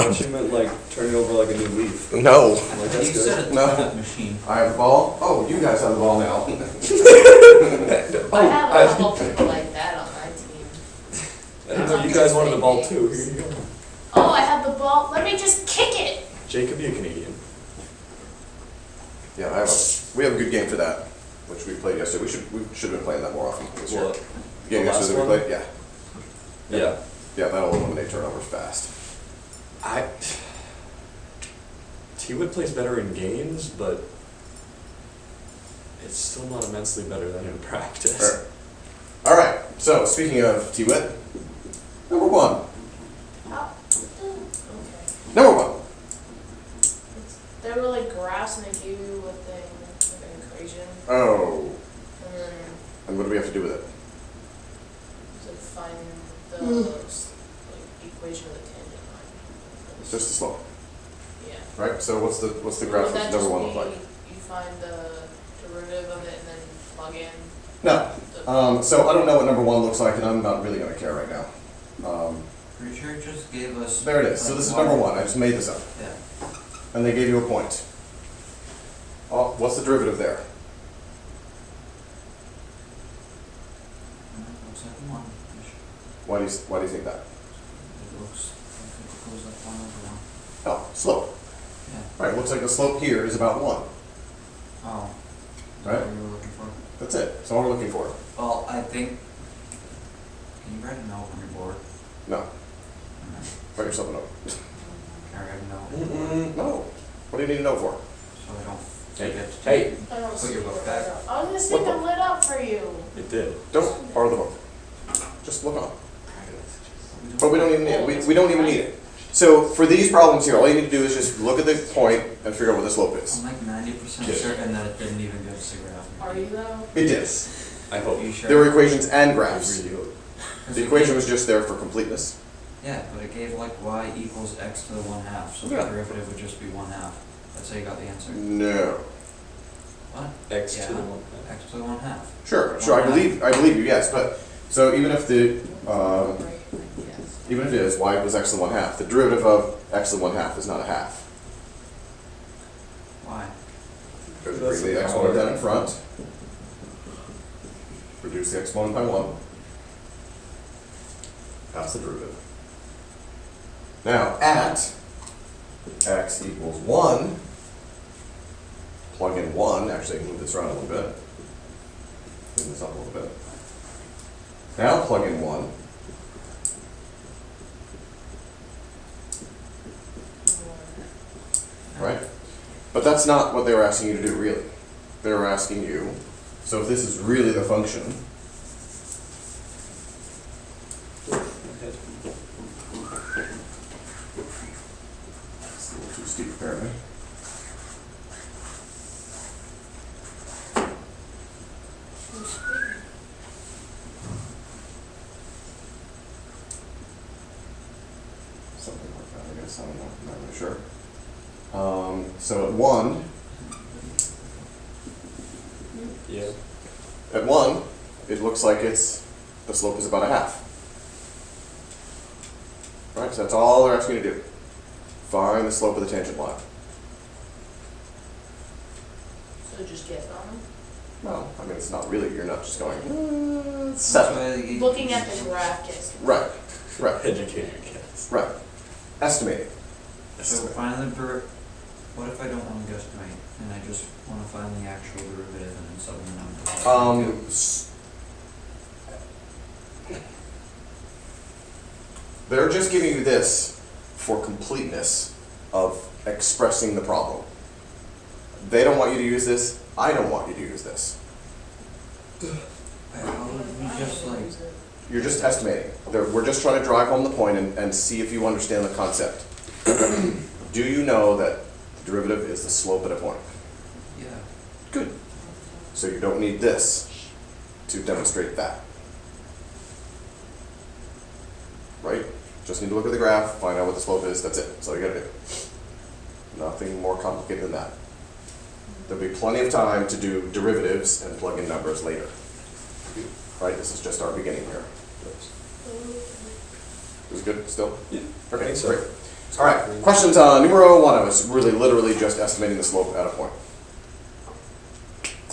thought you meant like turning over like a new leaf. No. Like, that's You good. said a No. turnip machine. I have the ball. Oh, you guys have the ball now. I have a couple people like that on my team. I didn't know you guys wanted the ball too. Here you go. Oh, I have the ball. Let me just kick it. Jacob, you Canadian. Yeah, we have a good game for that, which we played yesterday. We should have been playing that more often this year. What? The game The last yesterday we one? played, yeah. Yeah. Yeah, that'll eliminate turnovers fast. T-Wit plays better in games, but it's still not immensely better than in practice. All right. So speaking of T-Wit, number one. Oh, okay. Number one. They were like graphs and they gave you a thing, like an equation. Oh. And then And what do we have to do with it? to find the like, equation of the tangent line. It's just the slope, Yeah. right? So what's the graph Would that of number just one be look like? You find the derivative of it and then plug in No. the So I don't know what number one looks like, and I'm not really going to care right now. Pretty sure it just gave us. There it is. So this is number one. I just made this up. Yeah. And they gave you a point. Oh, what's the derivative there? Looks like one. Why do you think that? It looks like it goes up 1 over 1. Oh, slope. Yeah. Right. Looks like the slope here is about 1. Oh. Is Right. that what you were looking for? That's it. That's all we're looking for. Well, I think. Can you write a note on your board? No. Okay. Write yourself a note. Can I write a note on your board? No. What do you need to know for? So I don't Hey, forget to hey. I don't Put see your it book right back. now. I was gonna stick What the book? lid up for you. It did. Don't borrow the book. Just look on. We But we don't even need it. We don't even need it. So for these problems here, all you need to do is just look at the point and figure out what the slope is. I'm like 90% Yeah. certain that it didn't even give us a graph. Are you though? It is. I hope. Are you sure? There were equations and graphs. Really. The equation was just there for completeness. Yeah, but it gave like y equals x to the 1/2, so Yeah. the derivative would just be 1/2. That's how you got the answer. No. What? X Yeah. to the 1. X to the 1/2. Sure, I believe you, yes, but, so even if the, Yes. even if it is y equals x to the 1/2, the derivative of x to the 1/2 is not a half. Why? Because That's bring the the exponent power. down in front, reduce the exponent by 1. That's the derivative. Now, at x equals 1, plug in 1, actually move this around a little bit. Move this up a little bit. Now plug in 1. Right? But that's not what they were asking you to do, really. They were asking you, so if this is really the function, it's a little too steep apparently. Something like that, I guess, I don't know, I'm not really sure. So at 1, Yeah. at 1, it looks like the slope is about a half. Right, so that's all they're asking you to do. Find the slope of the tangent line. So just guess on them. Well, I mean, it's not really, you're not just going, That's 7. why they gave- Looking at the graph, guess. Right, right, Educated kids. right. Estimating. So find the what if I don't want to guesstimate and I just want to find the actual derivative and then sub the number? They're just giving you this for completeness of expressing the problem. They don't want you to use this. I don't want you to use this. How would we just like? You're just estimating. We're just trying to drive home the point and see if you understand the concept. Do you know that the derivative is the slope at a point? Yeah. Good. So you don't need this to demonstrate that. Right? Just need to look at the graph, find out what the slope is, that's it. That's all you gotta do. Nothing more complicated than that. There'll be plenty of time to do derivatives and plug in numbers later. Right? This is just our beginning here. Is it good still? Yeah. Okay, I think so. great. All right. Questions on numero 1? I was really literally just estimating the slope at a point.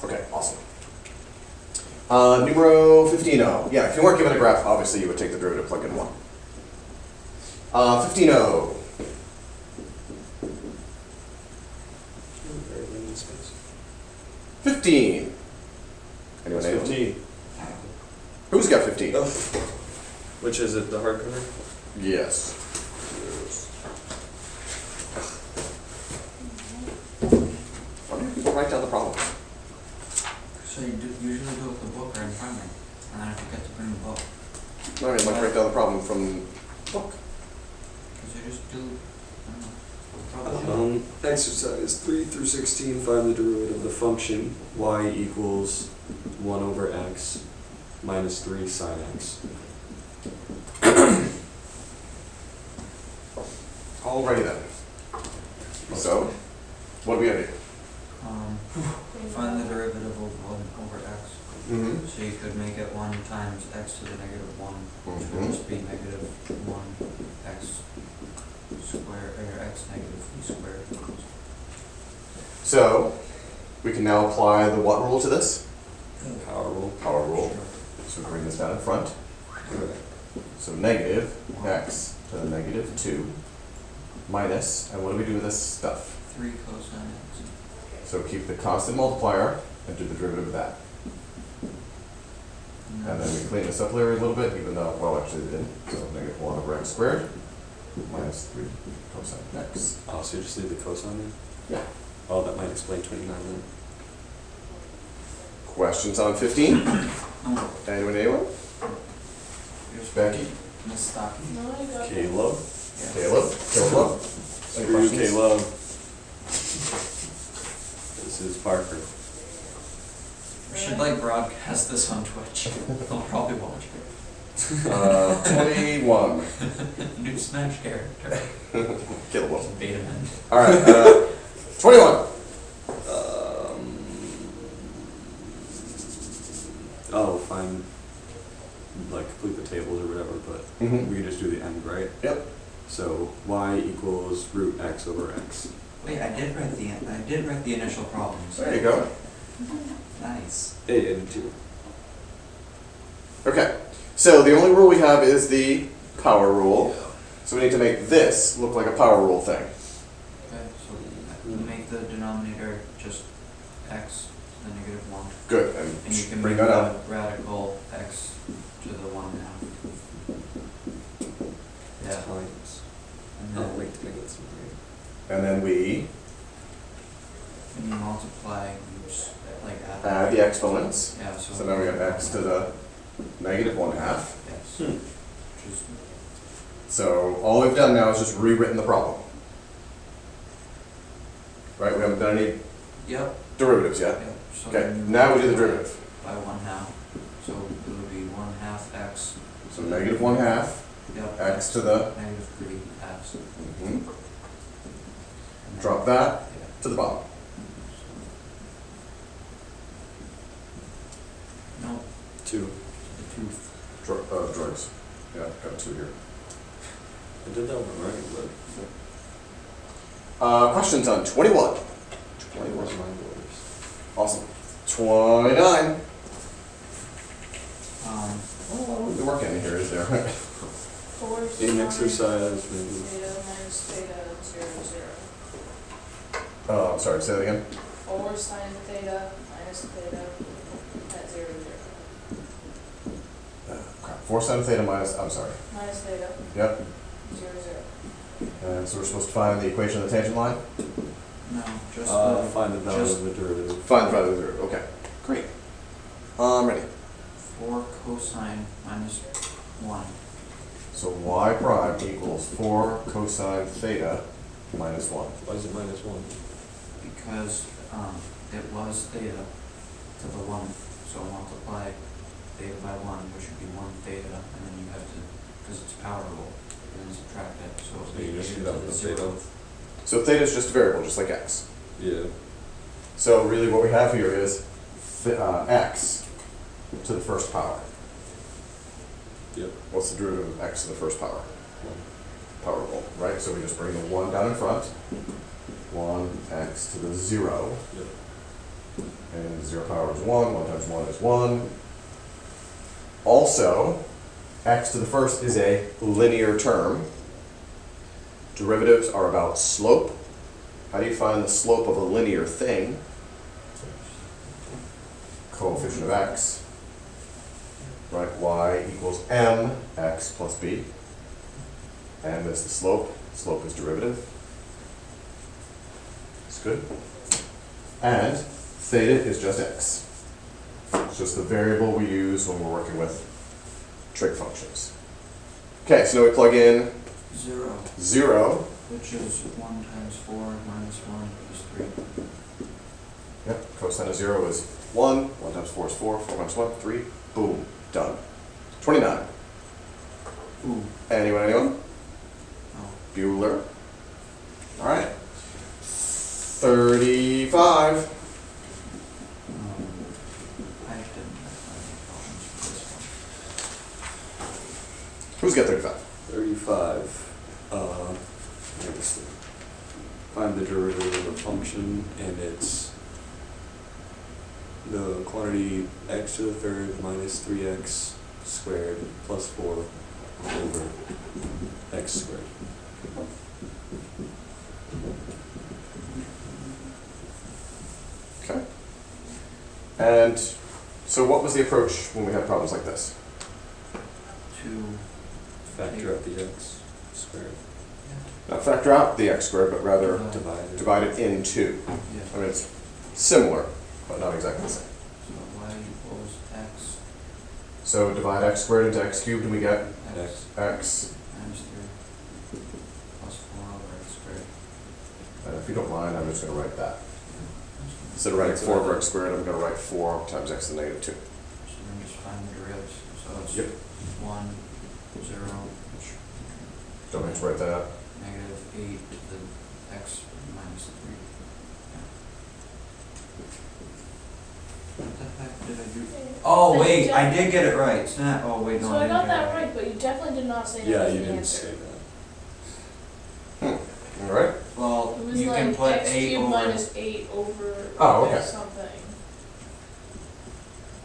Okay, awesome. Numero 15-0. Yeah, if you weren't given a graph, obviously you would take the derivative, plug in 1. 15-0. Very limited space. 15. Anyone What's able? 15? Who's got 15? Oh. Which is it, the hardcover? Yes. Why don't you write down the problem? So you usually do it with the book or in front of me, and then I forget to bring the book. No, I mean, like, write down the problem from the book. Because you just do, I don't know. Exercise 3 through 16, find the derivative of the function y equals 1 over x minus 3 sine x. Alrighty then. So, what do we gotta do? Find the derivative of 1 over x. Mm-hmm. So you could make it 1 times x to the negative 1, which would just be negative 1 x squared, or x negative 3 squared. So, we can now apply the what rule to this? Power rule. Power rule. So bring this down in front. So negative x to the negative 2 minus, and what do we do with this stuff? 3 cosine x. So keep the constant multiplier and do the derivative of that. And then we clean this up later a little bit, even though, well, actually we didn't. So negative 1 over x squared minus 3 cosine x. Oh, so you just leave the cosine in? Yeah. Oh, that might explain 29 then. Questions on 15? Oh, Anyone? here's Becky? Miss Stocking. No, I got. Caleb? Yeah. Caleb? Caleb? Screw you, Caleb. This is Parker. We should like broadcast this on Twitch. They'll probably watch it. 21. New Smash character. Caleb will. Beta man. Alright, 21. Oh, fine. Like complete the tables or whatever, but Mm-hmm. we can just do the end, right? Yep. So y equals root x over x. Wait, I did write the initial problems. There you go. Nice. Hey, I did too. Okay, so the only rule we have is the power rule. So we need to make this look like a power rule thing. Okay, so make the denominator just x to the negative 1. Good, and And you can bring make that up. the radical x to the 1/2. Yeah. Times. And Oh, then wait, to make this right. And then we when you multiply, you just like add the exponents. Yeah, So now we have x to the negative 1/2. Yes. Hmm. Which is, So all we've done now is just rewritten the problem. Right, we haven't done any yep. derivatives yet. Yep. So Okay, then you now we do the multiply derivative. by 1/2. So it would be 1/2 x. So negative 1/2 Yep. x to the, negative 3 x. mhm. And then- Drop that Yeah. to the bottom. No, 2. the 2. Drugs. Yeah, got 2 here. I did that one right, but Questions on 21. 21 is my boys. Awesome. 29. Um, Oh, the work in here is there. 4 In sine exercise, maybe. theta minus theta 0, 0. Oh, I'm sorry, say that again. 4 sine theta minus theta at 0, 0. Crap. 4 sine theta minus, I'm sorry. Minus theta, Yep. 0, 0. And so we're supposed to find the equation of the tangent line? no, just Find the value just of the derivative. Find the value of the derivative. Okay. Great. I'm ready. 4 cosine minus 1. So y prime equals 4 cosine theta minus 1. Why is it minus 1? Because it was theta to the 1. So multiply theta by 1, which would be 1 theta, and then you have to, because it's power rule, and then subtract it. So So you just theta do that to with the the theta? 0th. So theta is just a variable, just like x. Yeah. So really what we have here is x to the first power. Yep. What's the derivative of x to the first power? power rule, right? So we just bring the 1 down in front. 1x to the 0. Yep. And 0 power is 1. 1 times 1 is 1. Also, x to the first is a linear term. Derivatives are about slope. How do you find the slope of a linear thing? Coefficient of x. Right, y equals mx plus b. M is the slope. Slope is derivative. It's good. And theta is just x. It's just the variable we use when we're working with trig functions. Okay, so now we plug in 0, 0. which is 1 times 4 minus 1 is 3. Yep, cosine of 0 is 1. 1 times 4 is 4. 4 times 1, 3. Boom, done. 29. Ooh. Anyone? No. Bueller. All right. 35. I didn't have any problems with this one. Who's got 35? 35. Let's see. Find the derivative of a function, and it's the quantity x to the third minus 3x squared plus 4 over x squared. Okay. And so what was the approach when we had problems like this? To Factor out the x squared. Not factor out the x squared, but rather Divided. divide it into. I yeah. mean, it's similar, but not exactly the same. So y equals x So divide x squared into x cubed, and we get x x. minus 3 plus 4 over x squared. And if you don't mind, I'm just going to write that. Instead of writing 4 over x squared, I'm going to write 4 times x to the negative 2. So then just find the derivatives. So it's Yep. 1, 0, which Don't have to write that out. negative 8 to the x minus 3. What the heck did I do? Oh, wait, I did get it right. It's not, oh, wait, no, So I I didn't got get it that right, but you definitely did not say that Yeah, was you the didn't answer. say that. All right. Well, It was you can like put x 8 cubed over. minus 8 over Oh, okay. something.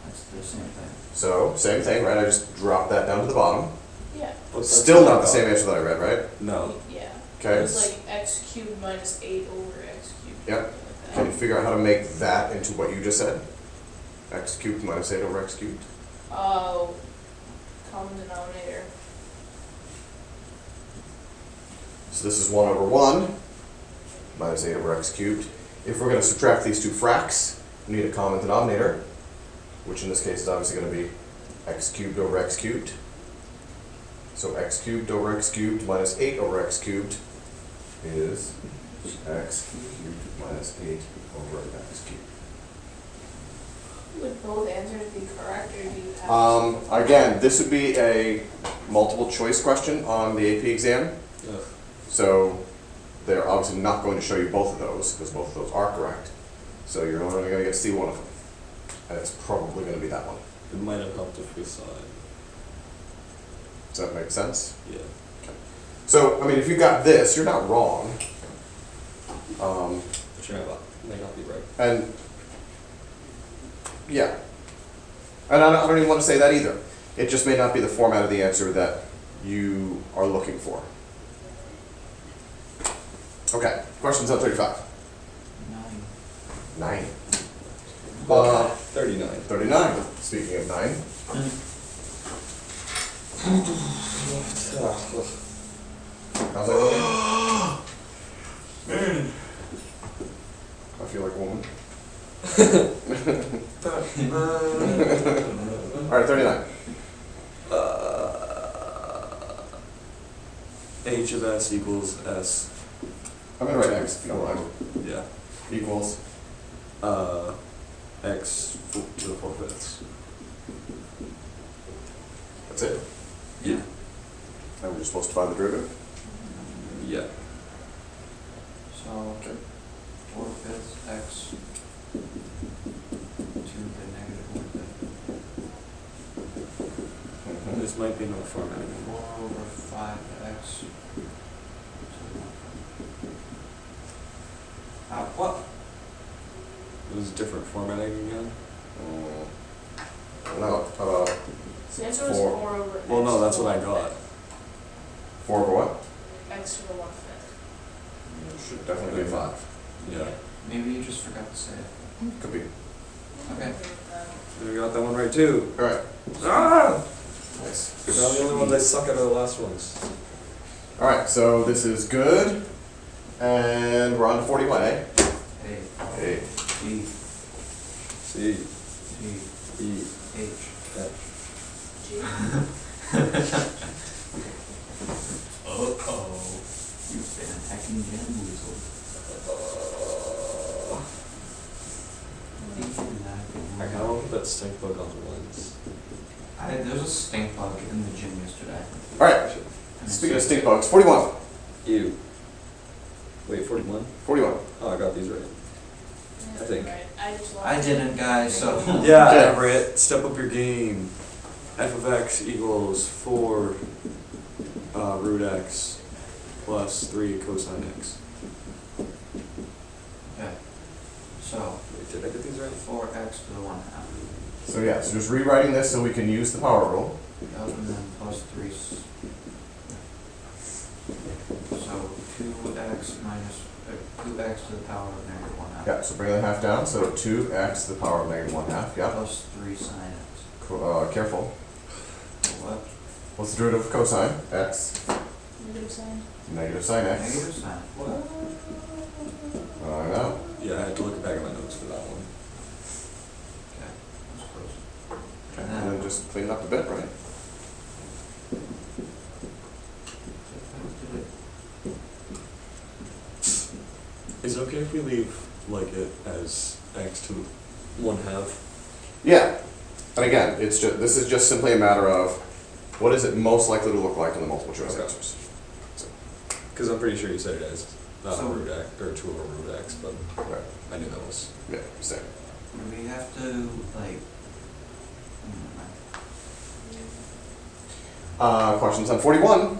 That's the same thing. So, same thing, right? I just dropped that down to the bottom. Yeah. But that's Still not the about- same answer that I read, right? No. Yeah. Okay. It was like x cubed minus 8 over x cubed. Yep. something like Can you that. figure out how to make that into what you just said? X cubed minus 8 over x cubed? Oh, common denominator. So this is 1 over 1 minus 8 over x cubed. If we're going to subtract these two fracts, we need a common denominator, which in this case is obviously going to be x cubed over x cubed. So x cubed over x cubed minus 8 over x cubed is x cubed minus 8 over x cubed. Would both answers be correct, or do you have? Again, this would be a multiple choice question on the AP exam. Ugh. So they're obviously not going to show you both of those, because both of those are correct. So you're only going to get to see one of them. And it's probably going to be that one. It might have helped if we saw it. Does that make sense? Yeah. So, I mean, if you got this, you're not wrong. But you may not be right. And, yeah. And I don't even want to say that either. It just may not be the format of the answer that you are looking for. Okay, questions on 35. 9. 9. 39. 39. Speaking of 9. How's that going? I feel like a woman. Alright, 39. H of s equals s. I'm going to write x if you don't mind. Yeah. Equals. X to the 4/5. That's it. Yeah. And we're just supposed to find the derivative. Yeah. So, 4/5 x to the negative 1/5. This might be no format. 4 over 5x was different formatting again? No, how about So the answer was Four. 4 over x. Well, no, to that's the what I 1/5. got. 4 over what? X to the 1/5. It should definitely be a 5. Yeah. Maybe you just forgot to say it. Could be. Okay. We got that one right too. Alright, Ah! nice. You're not the only one that suck at the last ones. Alright, so this is good. And we're on to 41, eh? A, Hey. B, C, C, E, H. F. G. Uh-oh. You've been hacking bamboozled. I kind of want to put that stink bug on the lens. There's a stink bug in the gym yesterday. Alright, And I speaking of said- stink bugs, 41. Ew. Wait, 41? 41. Oh, I got these right. I think. Right. I just lost. I didn't, guys, so. Yeah, Okay. Everett, step up your game. F of x equals 4 root x plus 3 cosine x. Okay. So, Wait, did I get these right? 4x to the 1/2. So yeah, so just rewriting this so we can use the power rule. Yep, and then plus 3. So 2x minus, 2x to the power of negative 1/2. Yeah, so bring the half down, so 2x to the power of negative 1/2, yeah. Plus 3 sine x. Careful. So what? What's the derivative of cosine? X, Negative sign. negative sine x. Negative sine. What? I know. Yeah, I had to look back at my notes for that one. Okay, that's close. Okay, and then just clean it up a bit, right? Is it okay if we leave like it as x to 1/2? Yeah. And again, it's just, this is just simply a matter of what is it most likely to look like in the multiple choice Okay. answers. Because I'm pretty sure you said it as So- root x, or 2 over root x, but Right. I knew that was. Yeah, same. Do we have to, like, Questions on 41?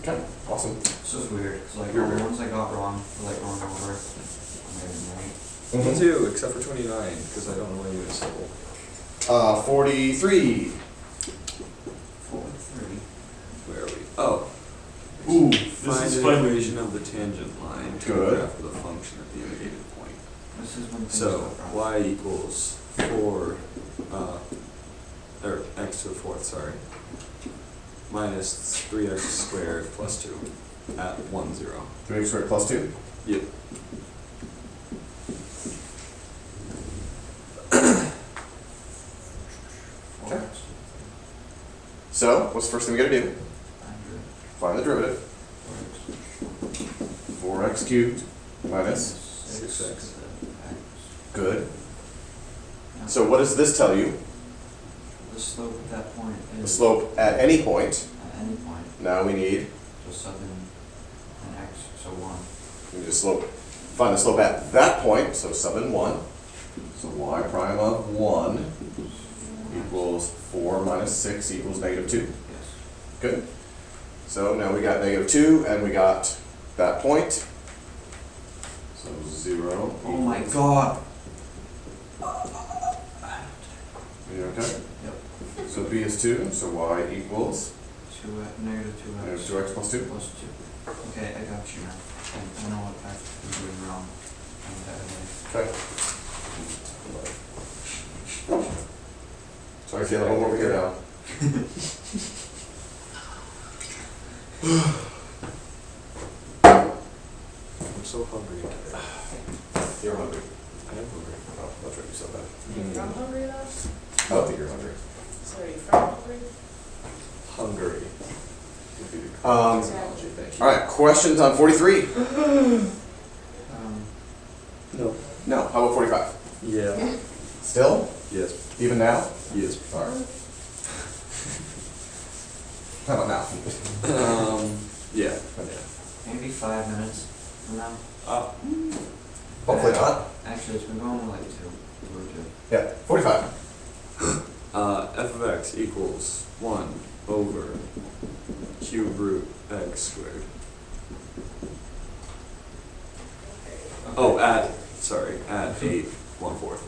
Okay, awesome. this is weird, because like You're all the weird. ones I got wrong, like going over, I'm getting right. Me too, except for 29, because I don't know why you missed it. 43. 43. Where are we? Oh. Ooh, Find is an fun. equation of the tangent line to Good. the graph of the function at the indicated point. This is when things So, go wrong. y equals 4, or x to the 4th, sorry, minus 3x squared plus 2 at 1, 0. 3x squared plus 2. Yep. Okay. So, what's the first thing we gotta do? 100. Find the derivative. 4x cubed minus. 6x. Good. So what does this tell you? The slope at that point is. The slope at any point. At any point, Now we need, so sub in an x, so 1. we need to find the slope at that point, so sub in 1. So y prime of 1 equals 4 minus 6 equals negative 2. Yes. Good. So now we got negative 2 and we got that point. So 0. Oh my equals- god! You okay? Yep. So b is 2, so y equals Negative 2x. negative 2x plus 2. Plus 2. Okay, I got you now. I know what I've been doing wrong. I'm better way. Okay. So I see a little over here now. I'm so hungry today. You're hungry. I am hungry. Oh, that's right, you said that. You're from Hungary though? I don't think you're hungry. So are you from Hungary? Hungry. Exactly. Thank you. All right, questions on 43? No. No. How about 45? Yeah. Still? Yes. Even now? Yes. All right. How about now? Yeah. Maybe 5 minutes from now. Hopefully not. Actually, it's been going for like 2. 2 or 2. Yeah, 45. F of x equals 1 over cube root x squared. Oh, sorry, at 8 1/4.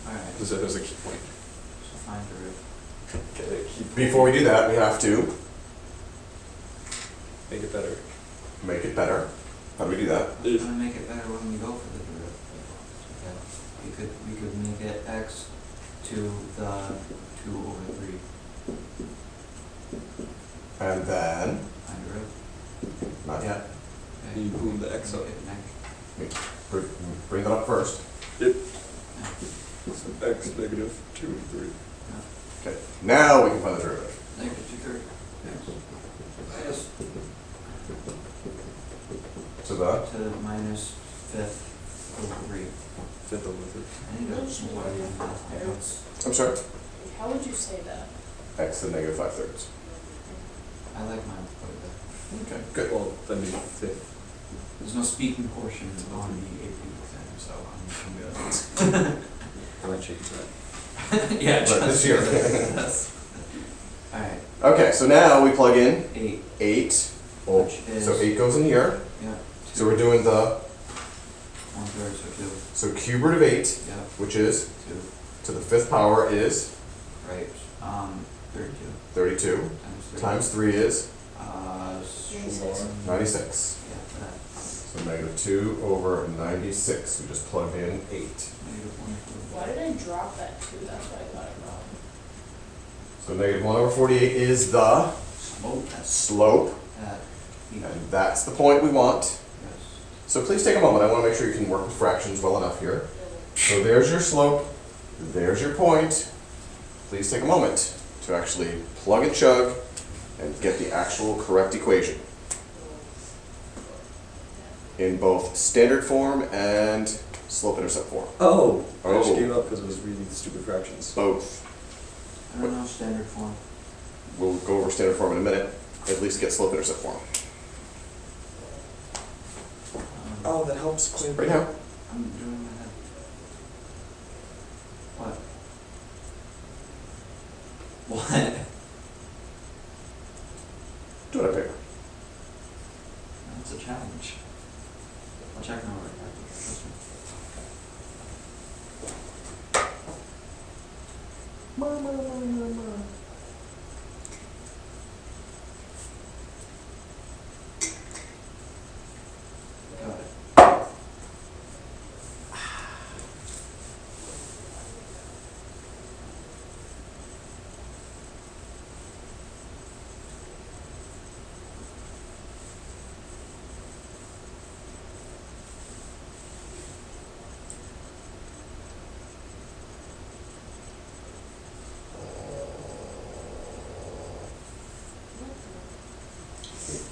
Alright, There's a key point. so find derivative. Okay, keep Before we do that, we have to make it better. make it better. How do we do that? We're gonna make it better when we go for the derivative. Okay, we could make it x to the 2/3. And then, Find derivative. not yet. Okay. You boom the x up. Make it negative. Bring that up first. Yep. Yeah. So x negative 2 and 3. Okay, now we can find the derivative. Negative 2/3. Yes. So the, To the minus 5th over 3. Fifth over 3. I need to know what I mean by that. I'm sorry, How would you say that? x to the negative 5/3. I like mine quite a bit. Okay, good. Well, then the fifth. There's no speaking portion on the AP thing, so I'm good. I might change that. Yeah, Right, this year. Alright, Okay, so now we plug in 8, 8. Well, which is, so 8 goes in here. yeah, 2, So we're doing the, 1/3, so 2, so cube root of 8, yeah, which is 2, to the 5th power is right, 32 32, times 3. times 3 is 96. 96. Yeah, that, So negative 2 over 96. We just plugged in 8. negative 1 Why did I drop that 2? That's why I got it wrong. So negative 1 over 48 is the slope slope, at equal, and that's the point we want. yes. So please take a moment. I want to make sure you can work with fractions well enough here. So there's your slope, there's your point. Please take a moment to actually plug and chug and get the actual correct equation in both standard form and slope-intercept form. Oh! I just Oh. gave up because I was reading stupid fractions. Both. I don't know standard form. We'll go over standard form in a minute. At least get slope-intercept form. Oh, that helps quite a Right bit. now. I'm doing my head. What? What? Do it on paper. That's a challenge. I'll check my work after this one. Got it.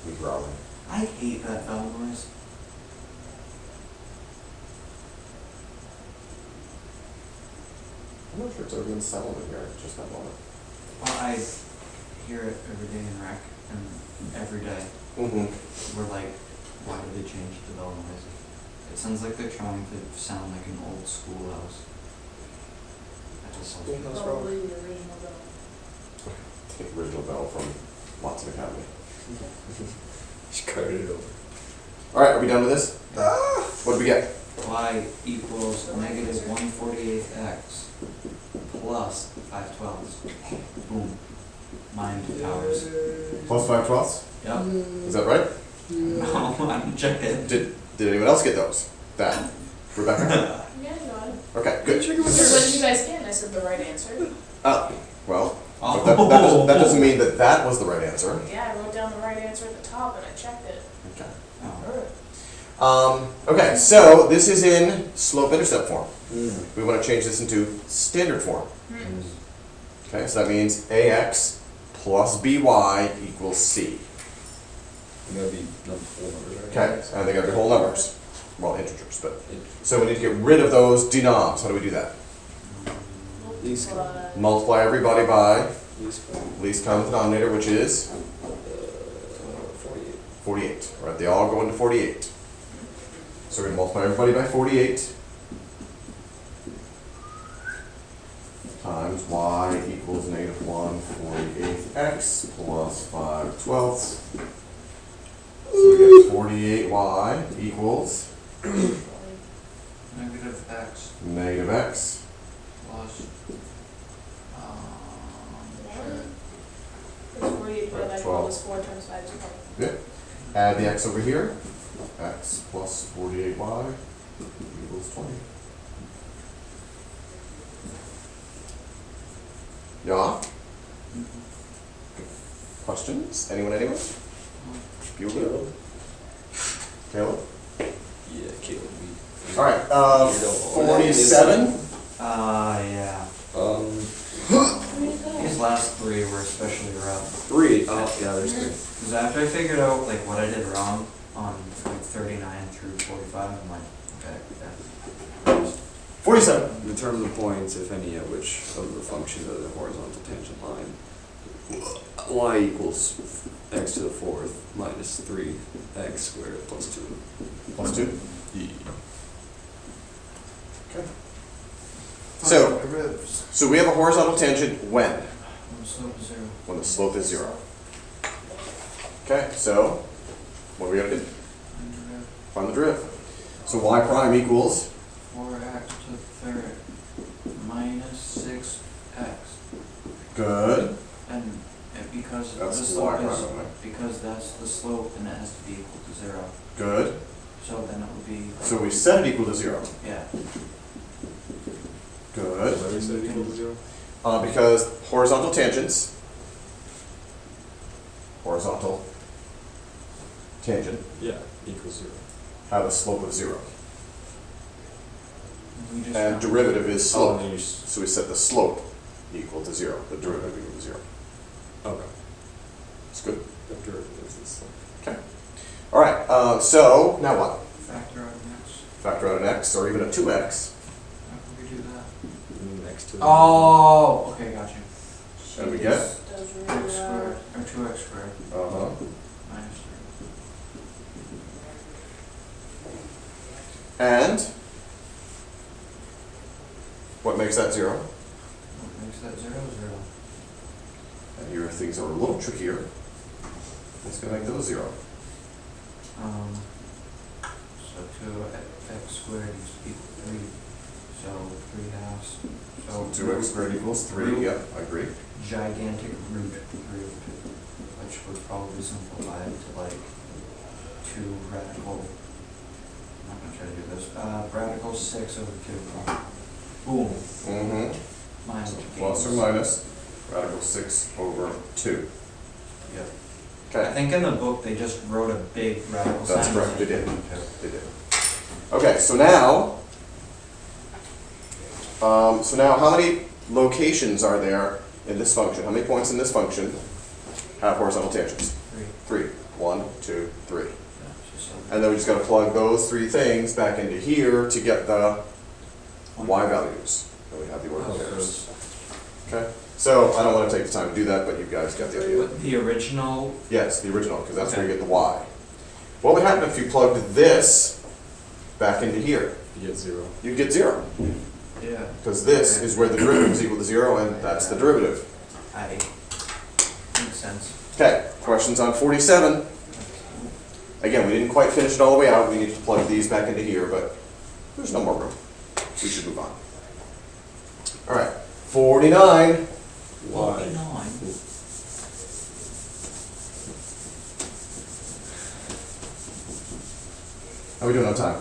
We growling. I hate that bell noise. I'm not sure it's ever been sound in here at just that moment. Well, I hear it every day in rec, and every day Mm-hmm. we're like, why did they change the bell noise? It sounds like they're trying to sound like an old schoolhouse. That just sounds Schoolhouse. That's Probably the original bell. The original bell from Watson Academy. She carried it over. All right, are we done with this? What did we get? y equals negative 1/48x plus 5/12. Boom. Mind powers. Plus 5/12. Yep. Is that right? No, I'm checking. Did anyone else get those? That. Rebecca? Yeah, you got it. Okay, good. So what did you guys get? And I said the right answer. Oh, well, Oh. but that doesn't mean that that was the right answer. Yeah, I wrote down the right answer at the top and I checked it. Okay. Oh. Okay, so this is in slope-intercept form. Mm. We want to change this into standard form. Hmm. Okay, so that means ax plus by equals c. And that'd be whole numbers, right? Okay, and they're going to be whole numbers. Well, integers, but. So we need to get rid of those denoms. How do we do that? Least count. But Multiply everybody by Least count. least common denominator, which is 48. 48. All right, they all go into 48. So we're going to multiply everybody by 48 times y equals negative 1/48x plus 5/12. So we get 48y equals Negative x Negative x. plus, It's 48 divided by 12. 12 is 4 times 5 is 12. Yeah. Add the x over here. X plus 48y equals 20. Yeah? Questions? Anyone, anyone? Bueller? Caleb? Yeah, Caleb. All right, 47. yeah. These last three were especially rough. 3. Oh, yeah, there's 3. Because after I figured out like what I did wrong on like 39 through 45, I'm like, okay, yeah. 47. Determine the points, if any, at which of the function of the horizontal tangent line y equals x to the 4th minus 3x squared plus 2. Plus 2. Yeah. Okay. So, So we have a horizontal tangent when? when slope is 0. When the slope is 0. Okay, so what are we going to do? Find the derivative. So y prime equals 4x to the third minus 6x. good. And because That's the y slope prime, is, right? because that's the slope and it has to be equal to 0. Good. So then it would be, So we set it equal to 0. yeah. Good. Why do we set it equal to 0? Because horizontal tangents, horizontal tangent, Yeah, equals 0. have a slope of 0. We just And found- derivative is Oh, slope. and then you So we set the slope equal to 0, the derivative equal to 0. okay. It's good. The derivative is this. Okay. All right, so now what? factor out an x. Factor out an x or even a 2x. How can we do that? Next to Oh, okay, got you. And we She get? just does X really squared, or 2x squared Uh-huh. minus 3. And what makes that 0? What makes that 0, 0? And here things are a little trickier. It's going to make those 0. So 2x squared is equal to 3. So 3 halves. So 2x squared equals 3. Yep, I agree. Gigantic root, which would probably simplify it to like 2 radical. I'm not gonna try to do this. Radical 6 over 2. Boom. Mm-hmm. Minus So plus or minus radical 6 over 2. Yep. I Okay, think in the book they just wrote a big radical sign. that's correct. They did. Okay. They did. Okay, so now how many locations are there in this function? How many points in this function have horizontal tangents? 3. 3. 1, 2, 3. Yeah, so And then we just got to plug those 3 things back into here to get the y values. And we have the order pairs. Okay? So I don't want to take the time to do that, but you guys got the idea. But the original, Yes, the original, because that's where you Okay. get the y. What would happen if you plugged this back into here? You get 0. You'd get 0. yeah, Because this is where the derivative is equal to 0, and that's the derivative. makes sense. Okay, questions on 47? Again, we didn't quite finish it all the way out. We need to plug these back into here, but there's no more room. We should move on. All right, 49. Why? 49. How are we doing on time?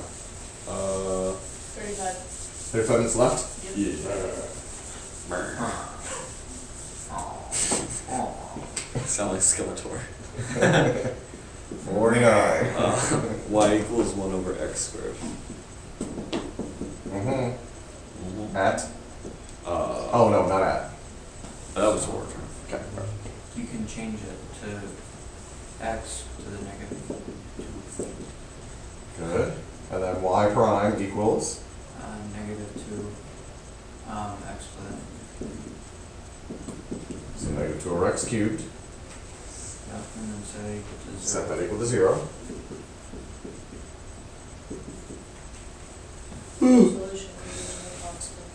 35. 35 minutes left? Yeah. Sound like Skeletor. 49. Y equals 1 over x squared. Mm-hmm. At? Oh, Oh, no, not at. that was order. Okay. You can change it to x to the negative 2. Good. And then y prime equals? Negative 2 x to the So negative 2 over x cubed. yeah, and then set it equal to 0. Set that equal to 0. Solution because there's no constant.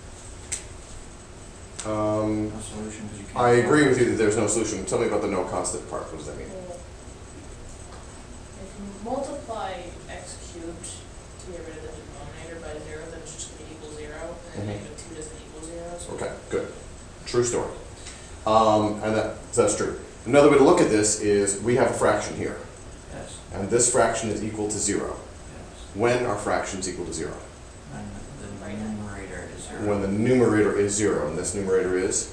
No solution because you can't. I agree with you that there's no solution. Tell me about the no constant part. What does that mean? Well, if you multiply x cubed to get rid of the denominator by 0, then it's just gonna equal 0, and then Mhm. -2 doesn't equal 0, so. Okay, good. True story. And that's true. Another way to look at this is we have a fraction here, Yes, and this fraction is equal to 0. yes. When are fractions equal to 0? And the numerator is 0. When the numerator is 0, and this numerator is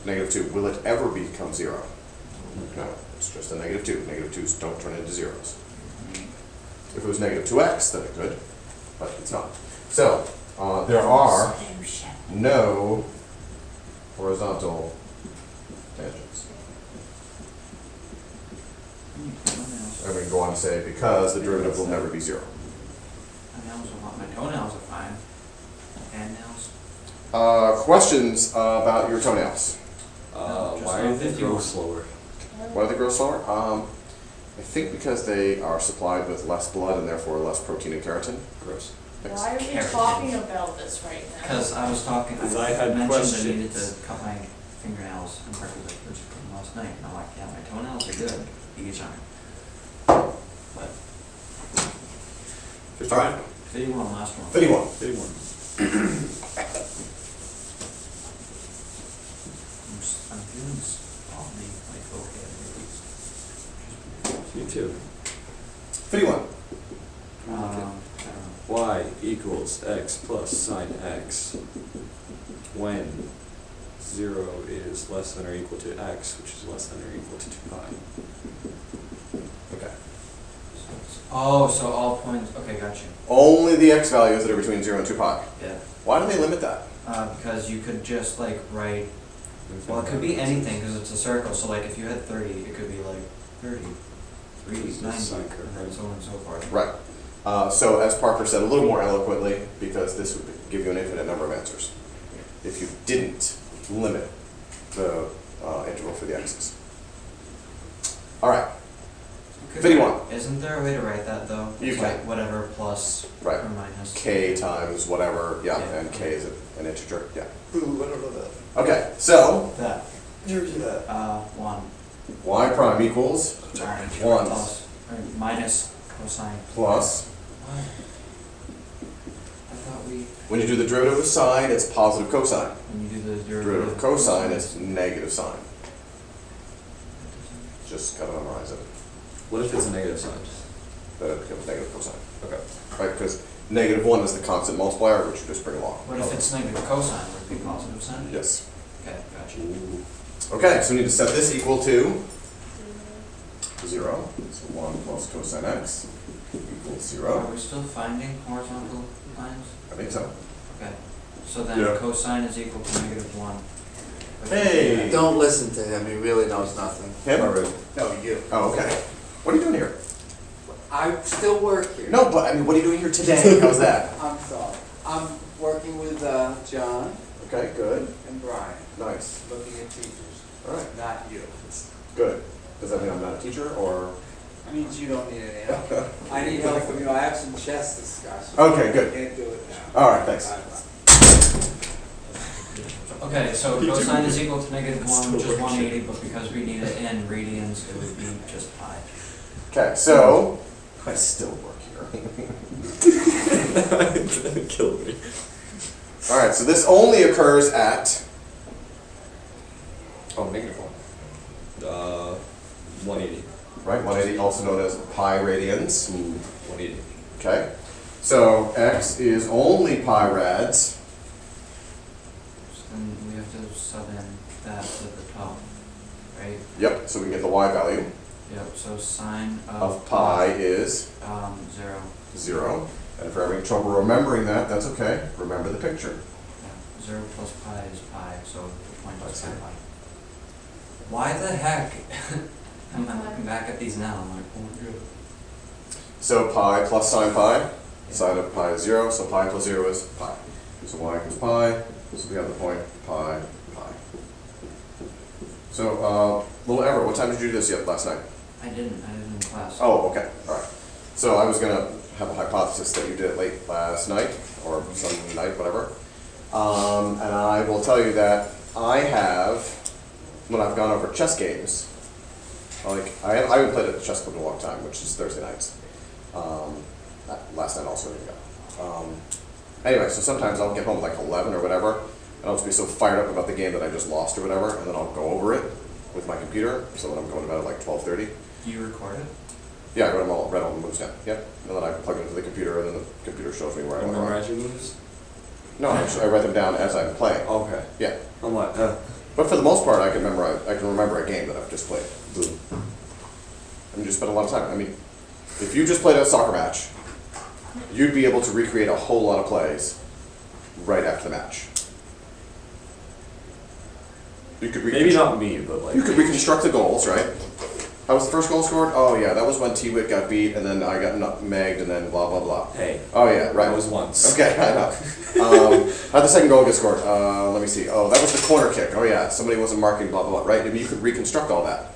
Two. -2. Will it ever become 0? No, it's just a -2. -2's don't turn into zeros. If it was -2x, then it could, but it's not. So, there are no horizontal tangents. And we can go on to say, because the derivative will never be 0. My toenails are fine. And nails? Questions about your toenails? No, just Why on do they grow 51. slower? Why do they grow slower? I think because they are supplied with less blood and therefore less protein and keratin. Gross. Thanks. Why are we Keratin. talking about this right now? Because I was talking, Because I I had mentioned I needed to questions. cut my fingernails, and Parker was like, where'd you cut them last night? And I'm like, yeah, my toenails are good. These aren't. But, 51. 51, last one. 51. 51. I'm feeling oddly, like, okay, at least. Me too. 51. I don't know. Y equals x plus sine x when 0 is less than or equal to x, which is less than or equal to 2 pi. Okay. Oh, so all points, okay, gotcha. Only the x values that are between 0 and 2 pi. Yeah. Why do they limit that? Because you could just like write, well, it could be anything because it's a circle. So like if you had 30, it could be like 30, 3, It's 90, just sine curve, and then right? so on and so forth. Right. So as Parker said a little more eloquently, because this would give you an infinite number of answers, if you didn't limit the integral for the x's. All right. Could 51. Isn't there a way to write that though? You It's can. like whatever plus Right. or minus. K times whatever, yeah, Yeah. and K is an integer, yeah. Ooh, I don't know that. Okay, so That. Yours is that. 1. y prime equals Sorry. 1 Plus, or minus cosine. plus, What? I thought we, when you do the derivative of sine, it's positive cosine. when you do the Derivative of cosine is negative sine. Just gotta memorize it. What if it's a negative sign? Then it becomes negative cosine. Okay. Right, because -1 is the constant multiplier, which you just bring along. What if it's negative cosine? Would it be positive sine? Yes. Okay, gotcha. Okay, so we need to set this equal to 0. So 1 plus cosine x equals 0. Are we still finding horizontal lines? I think so. Okay, so then Yeah. cosine is equal to -1. Hey! Don't listen to him, he really knows nothing. Him? Alright. No, you. Oh, okay. What are you doing here? I still work here. No, but I mean, what are you doing here today? How's that? I'm sorry. I'm working with John Okay, good. and Brian, Nice. looking at teachers, All right. not you. Good. Does that mean I'm not a teacher or? That means you don't need any help. I need help from you, I have some chess discussions. Okay, good. Can't do it now. All right, thanks. Bye-bye. Okay, so cosine is equal to -1, which is Still 180, but because we need it in radians, it would be just pi. Okay, so I still work here. Kill me. All right, so this only occurs at Oh, -1. 180. right 180, also known as pi radians. 180. Okay, so x is only pi rads. So then we have to sub in that to the top, right? Yep. So we get the y value Yep, so sine of pi is 0. 0. And if you're having trouble remembering that, that's okay. Remember the picture. Yeah, 0 plus pi is pi, so the point I is see. pi. Why the heck? I'm looking back at these now, I'm like, oh my god. So pi plus sine pi. Sine of pi is 0, so pi plus 0 is pi. So y equals pi. So we have the point pi, pi. So, little Everett, what time did you do this yet last night? I didn't in class. Oh, okay, all right. So I was gonna have a hypothesis that you did it late last night, or some night, whatever. And I will tell you that I have, when I've gone over chess games, like, I haven't played at the chess club in a long time, which is Thursday nights. last night also. Anyway, so sometimes I'll get home like 11 or whatever, and I'll just be so fired up about the game that I just lost or whatever, and then I'll go over it with my computer, so when I'm going to bed at like 12:30. Do you record it? Yeah, I write all the moves down, yep. And then I plug it into the computer, and then the computer shows me where I You went wrong. memorize your moves? No, I write them down as I'm playing. Okay. Yeah, I'm like, but for the most part, I can remember a game that I've just played. boom. I mean, you spend a lot of time. I mean, if you just played a soccer match, you'd be able to recreate a whole lot of plays right after the match. You could Maybe not me, but like. You could reconstruct the goals, right? How was the first goal scored? Oh yeah, that was when T-Wick got beat, and then I got nutmegged, and then blah blah blah. Hey. Oh yeah, right. That was once. Okay, I know. How'd the second goal get scored? Let me see. Oh, that was the corner kick. Oh yeah, somebody wasn't marking, blah blah blah. Right? I mean, you could reconstruct all that.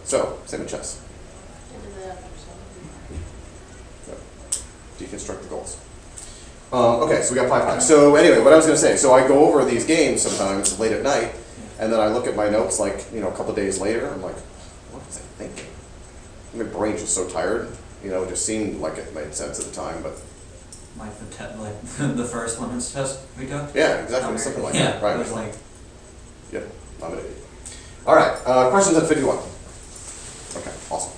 So same with chess. I did that for some. Deconstruct the goals. Okay, so we got 5-5. So anyway, what I was going to say, so I go over these games sometimes late at night, and then I look at my notes like, a couple days later, I'm like, what was I thinking? My brain's just so tired, it just seemed like it made sense at the time, but Like the first limits test we took? yeah, exactly, something like Yeah, that, right? it was like, Yeah, I'm an idiot. All right, questions at 51. Okay, awesome.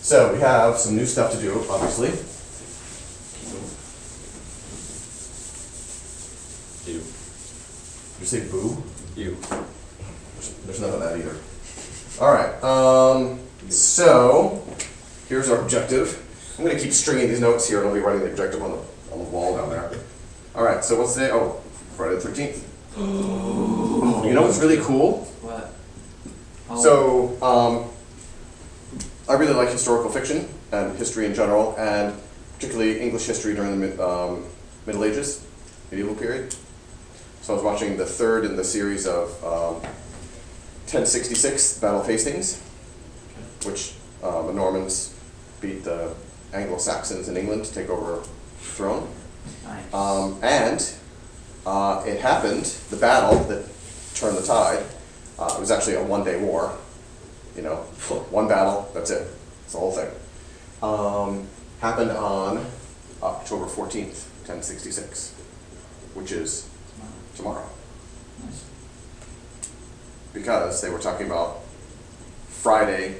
So we have some new stuff to do, obviously. You. Did you say boo? You. There's none of that either. All right. So here's our objective. I'm going to keep stringing these notes here, and I'll be writing the objective on the wall down there. All right. So what's today? Oh, Friday the 13th. Oh, you know what's really cool? what? Oh, So I really like historical fiction and history in general, and particularly English history during the Middle Ages, medieval period. So I was watching the third in the series of 1066, the Battle of Hastings, which the Normans beat the Anglo-Saxons in England to take over the throne. nice. And it happened, the battle that turned the tide, it was actually a one-day war. One battle, that's it. It's the whole thing. Happened on October 14th, 1066, which is tomorrow. Nice. Because they were talking about Friday,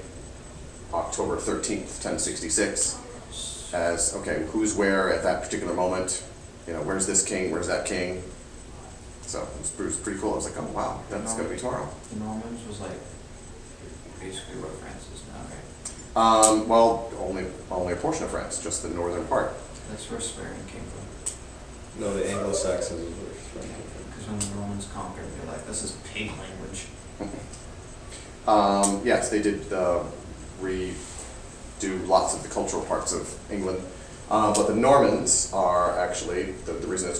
October 13th, 1066, as, okay, who's where at that particular moment, where's this king, where's that king. So it was pretty cool. I was like, oh wow, that's going to be tomorrow. The Normans was like basically where France is now, right? Well, only a portion of France, just the northern part. That's where Spain came from. No, the Anglo-Saxons is where it came from. Because when the Romans conquered, they're like, this is pig language. Yes, they did redo lots of the cultural parts of England, but the Normans are actually the reason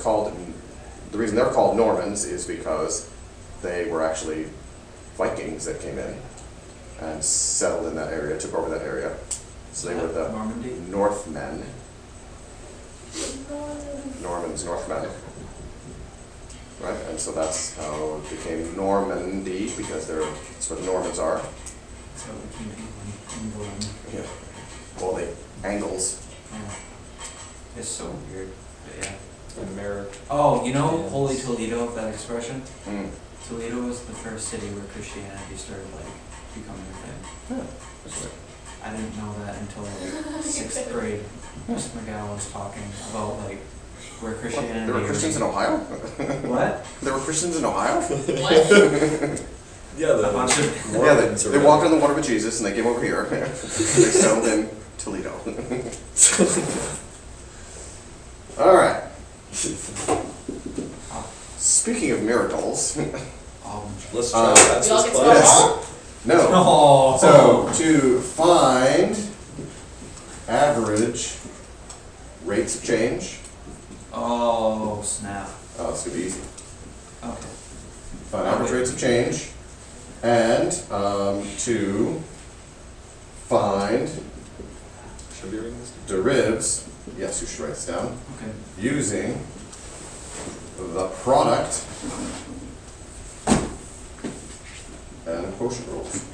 they're called Normans is because they were actually Vikings that came in and settled in that area, took over that area. So they were the Normandy? Northmen. Normans, Northmen. Right, and so that's how it became Normandy, because that's where the Normans are. So it became England. Yeah. Well, the Angles. Yeah. It's so weird, but yeah. America. Oh, Yes. Holy Toledo, that expression? Mm. Toledo was the first city where Christianity started becoming a thing. Yeah, that's right. I didn't know that until 6th grade. Miss McGowan was talking about where What? Christianity. There were Christians in Ohio? What? There were Christians in Ohio? What? Yeah, A bunch of. Yeah, they walked on the water with Jesus and they came over here. They settled in Toledo. All right. Speaking of miracles, Let's try to pass We all this get to go class. home? no. Oh. So to find average rates of change, Oh, snap. this could be easy. Okay. Find average rates of change, and to find Should I be reading this? derivatives yes, you should write this down, Okay. using the product and quotient rules.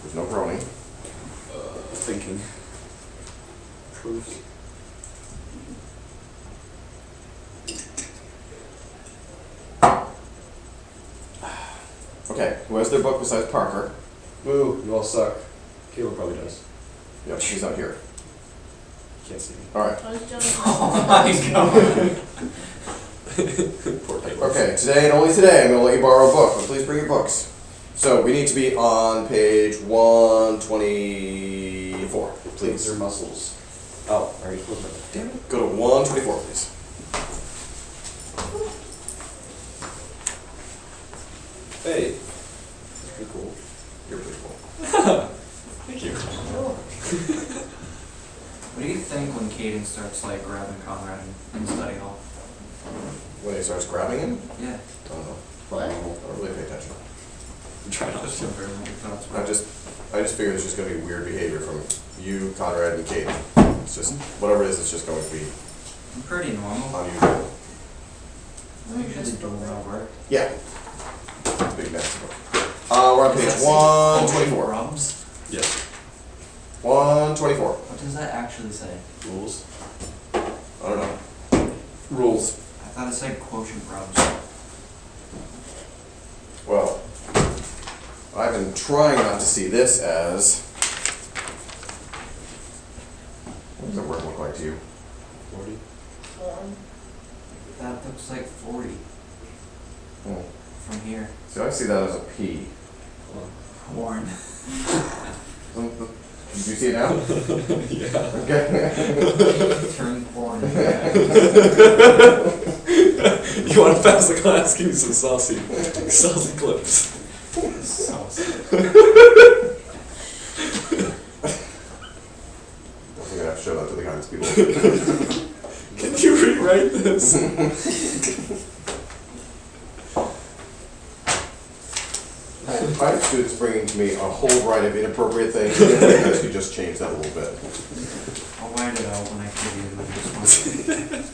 There's no groaning. Thinking. Proofs. Okay, who has their book besides Parker? Boo, you all suck. Caleb probably does. Yep, she's not here. Can't see me. Alright, I was John's Oh my god. Poor Caleb. okay, today and only today, I'm gonna let you borrow a book, but please bring your books. So, we need to be on page 124, Please. please. Your muscles. Oh, already closed it. Damn it. Go to 124, please. Hey. That's pretty cool. You're pretty cool. Thank you. What do you think when Caden starts like grabbing Conrad in study hall? When he starts grabbing him, Yeah. I don't know. What? I don't really pay attention. Try not Just to. wondering what your thoughts I were. just figure there's just gonna be weird behavior from you, Conrad, and Kate. It's just, whatever it is, it's just going to be Pretty normal. unusual. I usually do well work. Yeah. It's a big nasty book. We're on page 124. Rubs? Yes. 124. What does that actually say? Rules. I don't know. Rules. I thought it said quotient rubs. Well, I've been trying not to see this as. What does that word look like to you? 40. Form. That looks like 40 Hmm. from here. See, I see that as a P. Warren. Did you see it now? Yeah. Okay. Turn porn. You want to pass the class? Give me some saucy clips. Sauce. I'm gonna have to show that to the guidance people. Can you rewrite this? I have students bringing to me a whole variety of inappropriate things, and I think I should just change that a little bit. I'll white it out when I give you the next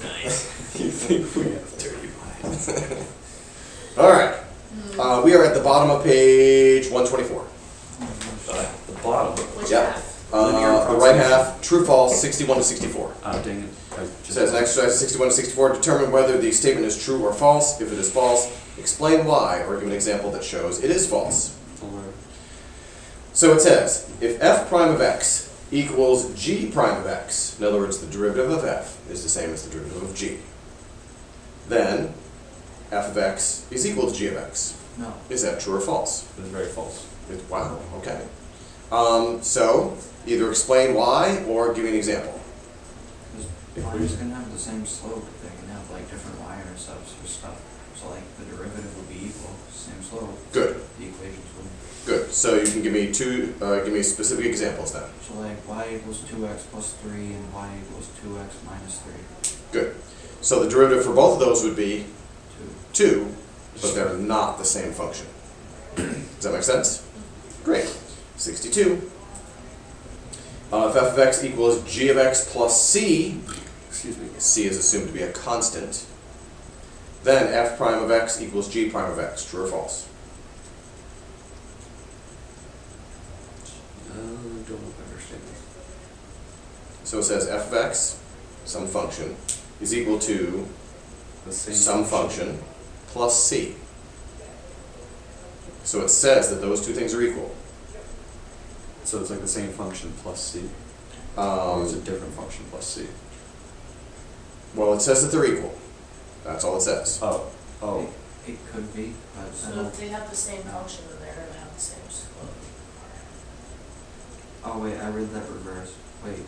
Nice. You think we have dirty minds? All right. We are at the bottom of page 124. The bottom. Which Yeah. half? The right half, true false, 61 to 64. Dang it. It says in exercise 61 to 64, determine whether the statement is true or false. If it is false, explain why, or give an example that shows it is false. So it says, if f prime of x equals g prime of x, in other words, the derivative of f is the same as the derivative of g, then f of x is equal to g of x. No. Is that true or false? It's very false. Wow, okay. So, either explain why or give me an example. Because lines can have the same slope, but they can have like different y intercepts or stuff. So like the derivative would be equal, same slope. Good, The equations would. good. So you can give me give me specific examples then. So like y equals 2x plus 3 and y equals 2x minus 3. Good. So the derivative for both of those would be 2. 2, but they're not the same function. Does that make sense? Great. 62. If f of x equals g of x plus c, Excuse me. c is assumed to be a constant, then f prime of x equals g prime of x. True or false? Don't understand. So it says f of x, some function, is equal to The same some function plus c. So it says that those two things are equal. So it's like the same function plus c. Or is Um, it different function plus c? well, it says that they're equal. That's all it says. Oh. Oh. It could be, but I So don't. if they have the same function, then they're gonna have the same slope. Oh wait, I read that reverse. Wait.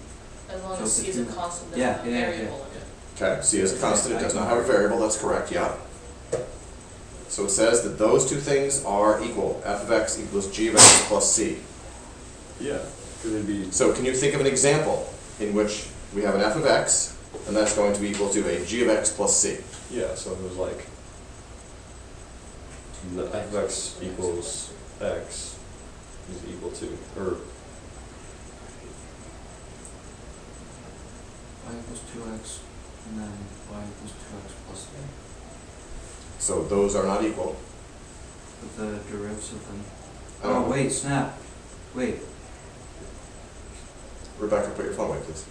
As long So as if c is a it's- constant, yeah, doesn't have a yeah, yeah. variable in it. Okay, c is a constant, it does not have a variable, that's correct, yeah. So it says that those two things are equal. F of x equals g of x plus c. Yeah. Could it be? So can you think of an example in which we have an f of x, and that's going to be equal to a g of x plus c. Yeah, so it was like, the f of x equals x is equal to, or, Y equals 2x, and then y equals 2x plus 3. So those are not equal. With the derivatives of them. I don't Oh, know. wait, snap. Wait. Rebecca, put your phone away, please.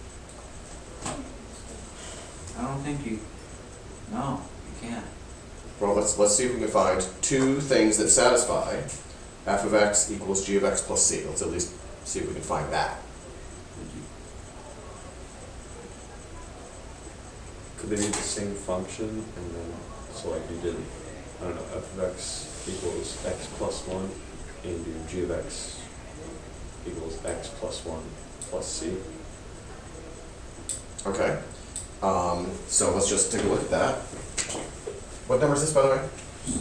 I don't think you. No, you can't. Well, let's see if we can find two things that satisfy f of x equals g of x plus c. Let's at least see if we can find that. could they be the same function, and then, so like you did, I don't know, f of x equals x plus 1, and do g of x equals x plus 1 plus c. Okay. So let's just take a look at that. What number is this, by the way?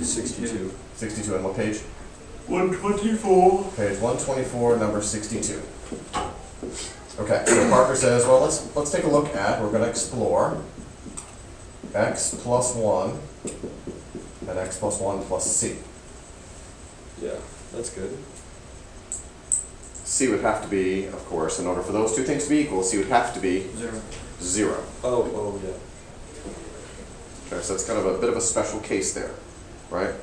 62. 62, and what page? 124. Page 124, number 62. Okay, so Parker says, well, let's take a look at, we're going to explore x plus 1 and x plus 1 plus c. Yeah, that's good. C would have to be, of course, in order for those two things to be equal, C would have to be 0. 0. Oh, yeah. Okay, so that's kind of a bit of a special case there, right?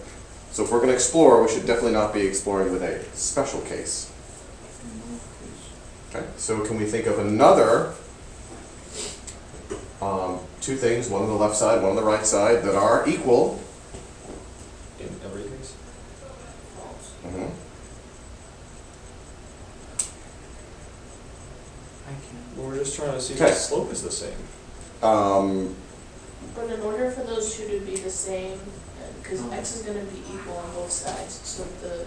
So if we're going to explore, we should definitely not be exploring with a special case. Okay, so can we think of another two things, one on the left side, one on the right side, that are equal? In every case? Mhm. I can't. Well, we're just trying to see if Okay. the slope is the same. But in order for those two to be the same, because Oh. x is gonna be equal on both sides, so the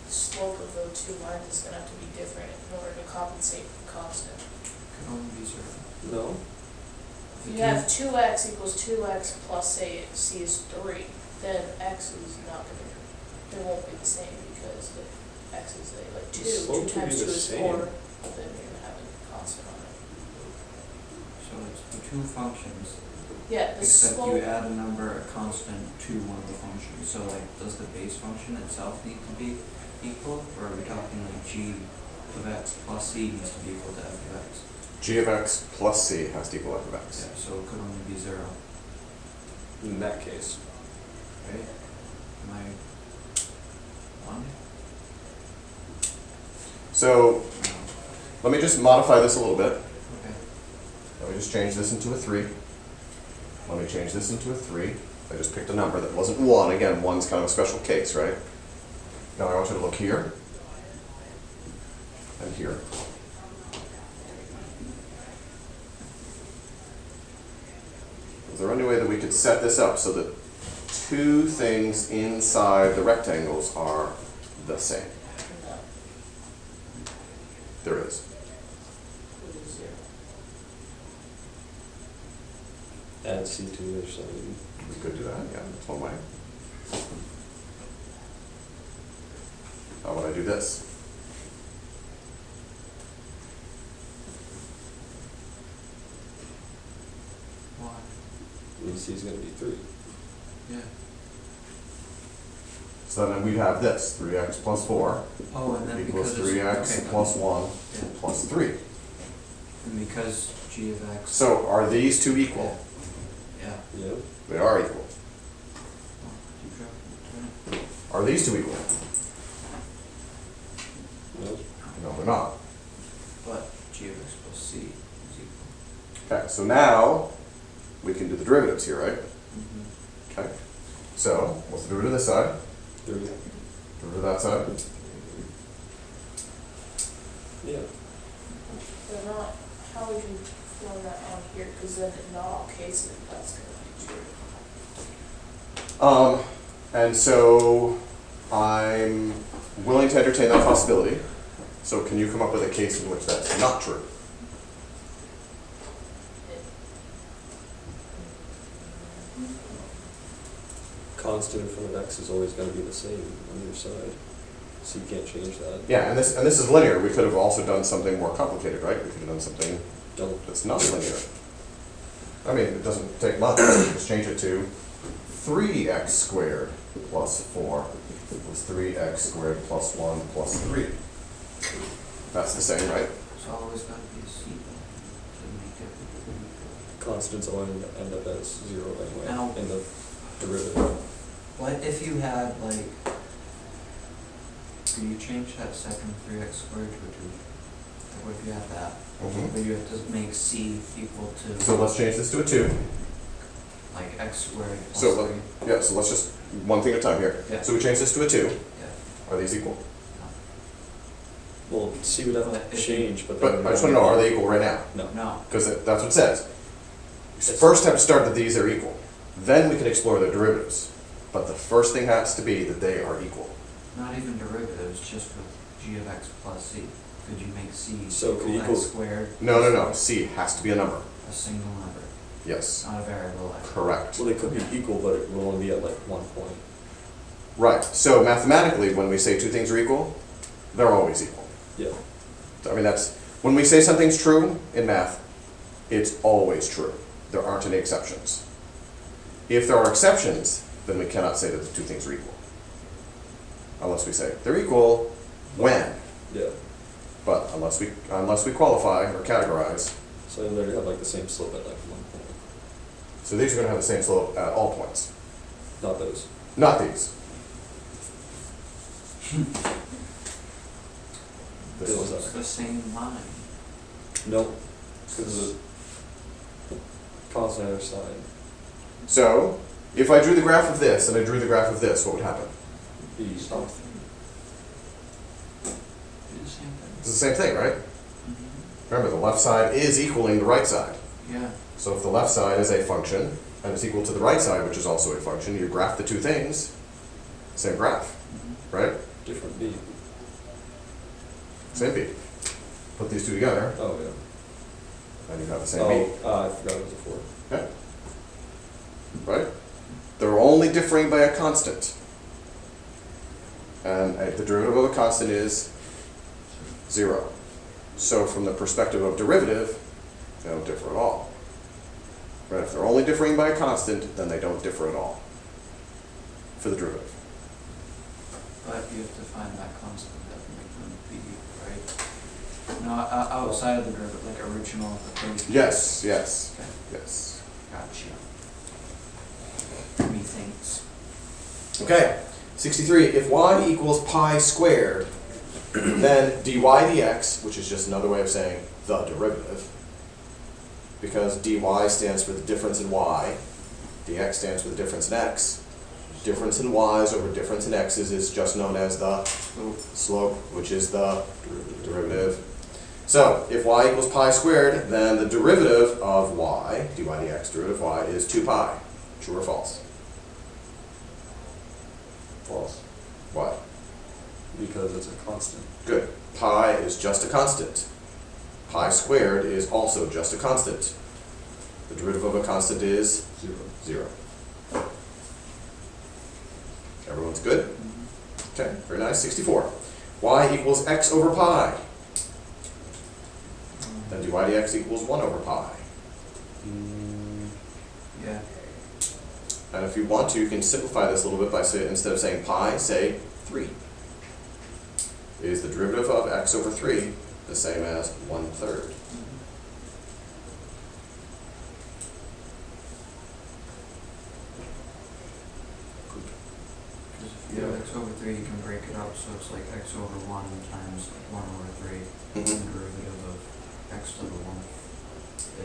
slope of those two lines is gonna have to be different in order to compensate for constant. Could only be 0. No? If you have 2x equals 2x plus, say, c is 3, then x is not gonna, they won't be the same, because if x is like The 2, slope 2 would times be 2 the is same. 4, well, then you're gonna have a constant on it. So it's the two functions, Yeah, the except slope. you add a number, a constant, to one of the functions. So like, does the base function itself need to be equal, or are we talking like g of x plus c needs to be equal to f of x? G of x plus c has to equal f of x. Yeah, so it could only be 0, In that case. right? Am I on? So No. let me just modify this a little bit. Okay. Let me just change this into a 3. Let me change this into a 3. I just picked a number that wasn't 1. Again, 1's kind of a special case, right? Now I want you to look here and here. Is there any way that we could set this up so that two things inside the rectangles are the same? No, There is. it is 0. Add c to either side. We could do that, yeah, that's one way. How would I do this? Why? And c is going to be 3. Yeah. So then we'd have this, 3x plus 4 Oh, and then equals because 3x okay, plus 1 Yeah. plus 3. And because g of x. So are these two equal? Yeah. Yeah. They are equal. Oh, keep track. Are these two equal? No? No, they're not. But g of x plus c is equal. Okay, so now we can do the derivatives here, right? Mm-hmm. Okay. So what's the derivative of this side? 3. Derivative of that side? Yeah. They're not, how would you form that on here, because then in all cases, that's gonna be true. And so I'm willing to entertain that possibility. So can you come up with a case in which that's not true? Constant in front of x is always going to be the same on either side. So you can't change that. Yeah, and this is linear. We could have also done something more complicated, right? We could have done something Don't. It's not linear. I mean, it doesn't take much. Just change it to 3x squared plus 4 equals 3x squared plus 1 plus 3. That's the same, right? It's always gotta be a C to make it. Constants always end up as 0 anyway Now- in the derivative. What if you had like, could you change that second 3x squared to a 2? Like what if you had that? But you have to make C equal to So let's change this to a 2. like x squared plus So, 3. yeah, so let's just, one thing at a time here. Yeah. So we change this to a 2. Yeah. Are these equal? Well, C would have But to if change, but But then. I just want to know, are they equal right now? No. No. Because that's what it says. You first have to start that these are equal. Then we can explore their derivatives. But the first thing has to be that they are equal. Not even derivatives, just with g of x plus c. Could you make c So could equal equal- x squared? No. C has to be a number. A single number, Yes. not a variable x. Correct. Well, they could be equal, but it will only be at like 1 point. Right. So mathematically, when we say two things are equal, they're always equal. Yeah. I mean, that's, when we say something's true in math, it's always true. There aren't any exceptions. If there are exceptions, then we cannot say that the two things are equal. Unless we say they're equal when. Yeah. But unless we qualify or categorize, So they literally have like the same slope at like 1 point. so these are going to have the same slope at all points. Not those. Not these. This This one's is It's the same line. Nope. Because the constant on either side. So, if I drew the graph of this and I drew the graph of this, what would happen? Be Do the same thing. It's the same thing, right? Mhm. Remember, the left side is equaling the right side. Yeah. So if the left side is a function and it's equal to the right side, which is also a function, you graph the two things, same graph, Mhm. right? different B. Same B. Put these two together, Oh, yeah. and you have the same B. I forgot it was a 4. Yeah. Right? They're only differing by a constant. And the derivative of a constant is 0. So from the perspective of derivative, they don't differ at all. Right? If they're only differing by a constant, then they don't differ at all for the derivative. But you have to find that constant that make them be equal, right? No, outside of the derivative, like original equation. Yes. Okay, Yes. gotcha. Methinks. Okay, 63. If y equals pi squared, then dy dx, which is just another way of saying the derivative, because dy stands for the difference in y, dx stands for the difference in x. Difference in y's over difference in x's is just known as the slope, which is the derivative. So, if y equals pi squared, then the derivative of y, dy dx, derivative of y, is 2 pi. True or false? False. Why? Because it's a constant. Good. Pi is just a constant. Pi squared is also just a constant. The derivative of a constant is 0. 0. Everyone's good? Mhm. Okay, very nice. 64. Y equals x over pi. Then dy dx equals 1 over pi. Yeah. And if you want to, you can simplify this a little bit by saying, instead of saying pi, say 3. Is the derivative of x over 3 the same as 1/3? Because if you have x over 3, you can break it up, so it's like x over 1 times 1 over 3. Mhm. The derivative of x to the 1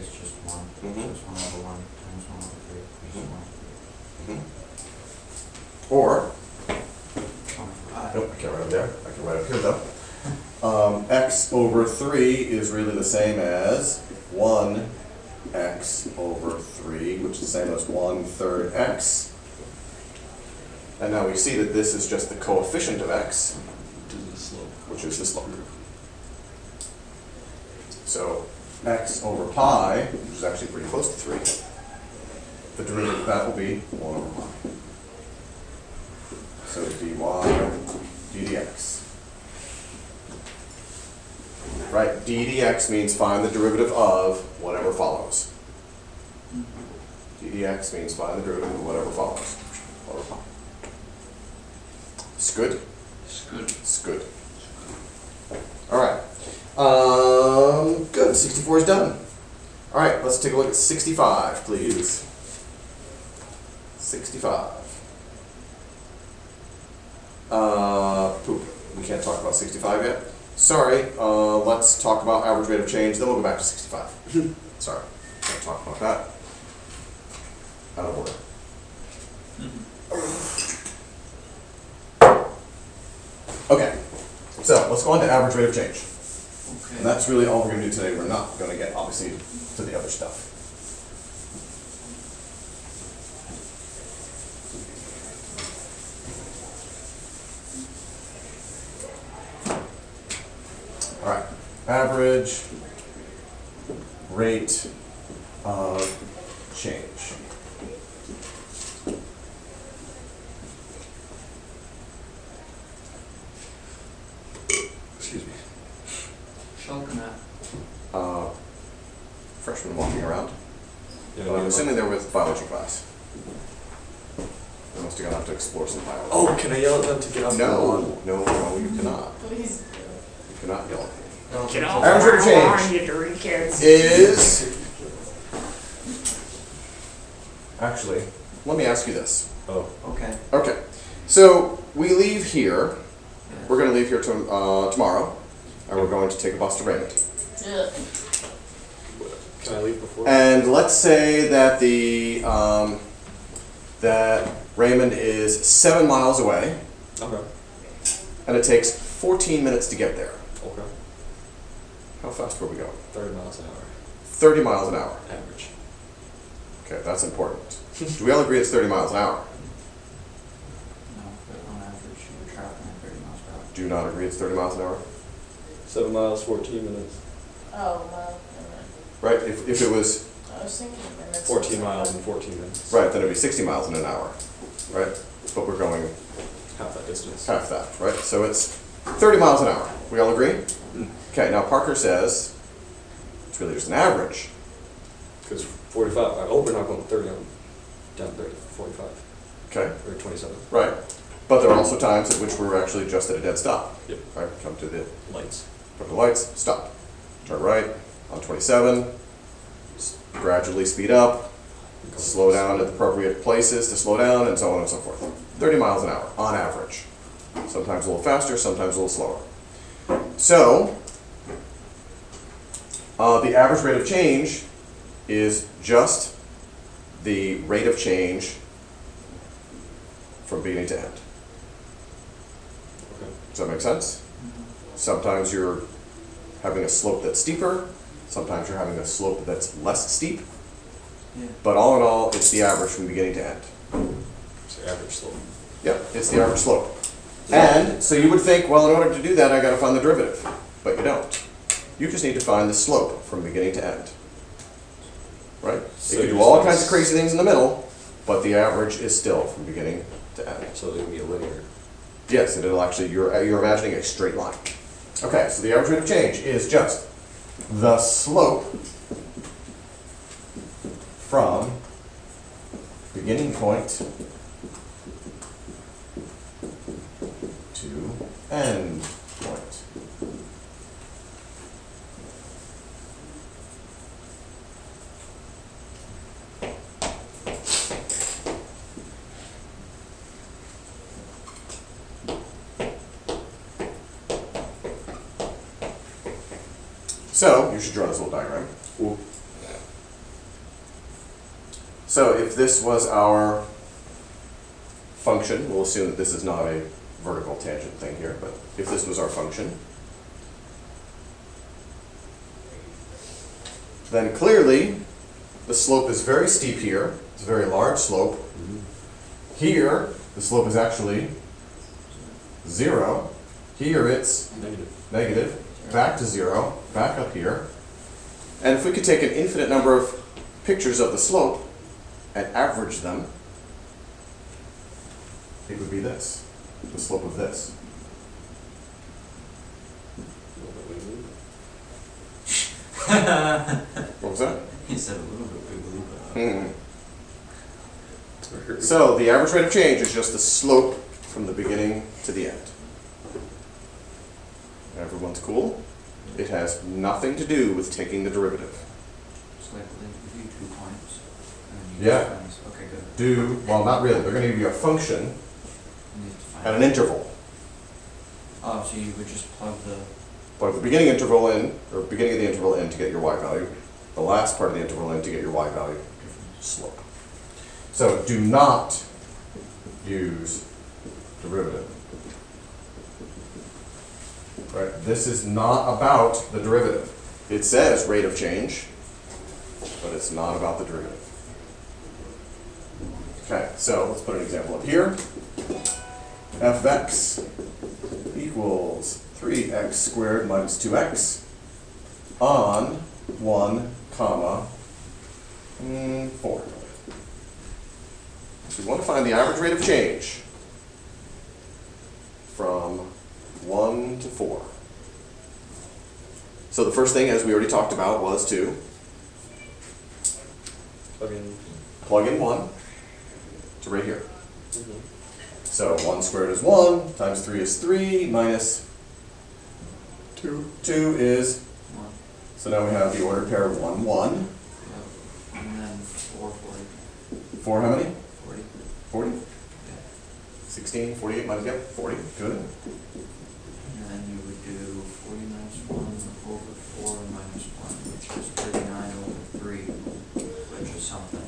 is just 1. So Mhm. it's 1 over 1 times 1 over 3, which is Mhm. 1 over 3. Or, 1 over 5. nope, I can't write up there. I can write up here though. X over 3 is really the same as 1x over 3, which is the same as 1/3 x. And now we see that this is just the coefficient of x, Which is the slope. which is the slope. So x over pi, which is actually pretty close to 3, the derivative of that will be 1 over pi. So dy dx. right? d dx means find the derivative of whatever follows. d dx means find the derivative of whatever follows. It's good? It's good. It's good. All right. Good. 64 is done. All right, let's take a look at 65, please. 65. Poop. We can't talk about 65 yet. Sorry. Let's talk about average rate of change, then we'll go back to 65. Sorry. Can't talk about that. Out of order. Okay. So let's go on to average rate of change. Okay. And that's really all we're going to do today. We're not going to get, obviously, to the other stuff. All right. Average rate of change. Excuse me. Welcome, Matt. Freshmen walking around. Yeah, Well, I'm assuming they're with biology class. They must have gone out to explore some biology. Oh, can I yell at them to get up? No, you cannot. Please. You cannot yell at them. Get off Average rate of our lawn, change you dirty kids. is, actually, let me ask you this. Oh, Okay. Okay, so we leave here, Yeah. we're going to leave here tomorrow, and we're going to take a bus to Raymond. Yeah. can I leave before? And let's say that that Raymond is 7 miles away, Okay. and it takes 14 minutes to get there. Okay. How fast were we going? 30 miles an hour, 30 miles an hour. average. Okay, that's important. Do we all agree it's 30 miles an hour? No, but on average, you were traveling at 30 miles per hour. Do you not agree it's 30 miles an hour? 7 miles, 14 minutes. Oh, well, never mind. Right, if it was, I was thinking minutes. 14 miles in 14 minutes. right, then it'd be 60 miles in an hour, right? But we're going Half that distance. half that, right? So it's 30 miles an hour. We all agree? Okay, now Parker says it's really just an average. Because 45, I hope we're not going 30 on, down 30, 45, Okay, or 27. right. But there are also times at which we're actually just at a dead stop. Yep. Right, come to the, Lights. put the lights, stop. Turn right on 27, gradually speed up, slow down at the appropriate places to slow down, and so on and so forth. 30 miles an hour, on average. Sometimes a little faster, sometimes a little slower. So, the average rate of change is just the rate of change from beginning to end. Okay. Does that make sense? Sometimes you're having a slope that's steeper, sometimes you're having a slope that's less steep, Yeah. but all in all, it's the average from beginning to end. So average slope. Yep, it's the average slope. And so you would think, well, in order to do that, I got to find the derivative. But you don't. You just need to find the slope from beginning to end. Right? So You can you do just all want kinds to of crazy things in the middle, but the average is still from beginning to end. So it'll be a linear. Yes, and it'll actually, you're imagining a straight line. Okay, so the average rate of change is just the slope from beginning point to end point. So, you should draw this little diagram. Ooh. So if this was our function, we'll assume that this is not a vertical tangent thing here, but if this was our function, then clearly the slope is very steep here. It's a very large slope. Here, the slope is actually 0. Here it's Negative. negative, back to 0, back up here. And if we could take an infinite number of pictures of the slope and average them, it would be this, the slope of this. What was that? He said a little bit wiggly, but. So the average rate of change is just the slope from the beginning to the end. Everyone's cool? It has nothing to do with taking the derivative. It's like they give you 2 points. And then you Yeah. just find this. Okay, good. Well, not really. They're going to give you a function You need to find at an interval. Oh, so you would just plug the. Plug the beginning interval in, or beginning of the interval in to get your y value, the last part of the interval in to get your y value slope. So do not use derivative. Right? This is not about the derivative. It says rate of change, but it's not about the derivative. Okay, so let's put an example up here. F of x equals 3x squared minus 2x on 1 comma 4. So we want to find the average rate of change from 1 to 4. So the first thing, as we already talked about, was to plug in 1 to right here. So 1 squared is 1, times 3 is 3, minus 2 is, 1. so now we have the ordered pair of 1, 1. Yeah. And then 4, 40. 4 how many? 40. 40? Yeah. 16, 48 minus, yep, 40, good. And then you would do 40 minus 1 over 4 minus 1, which is 39 over 3, which is something.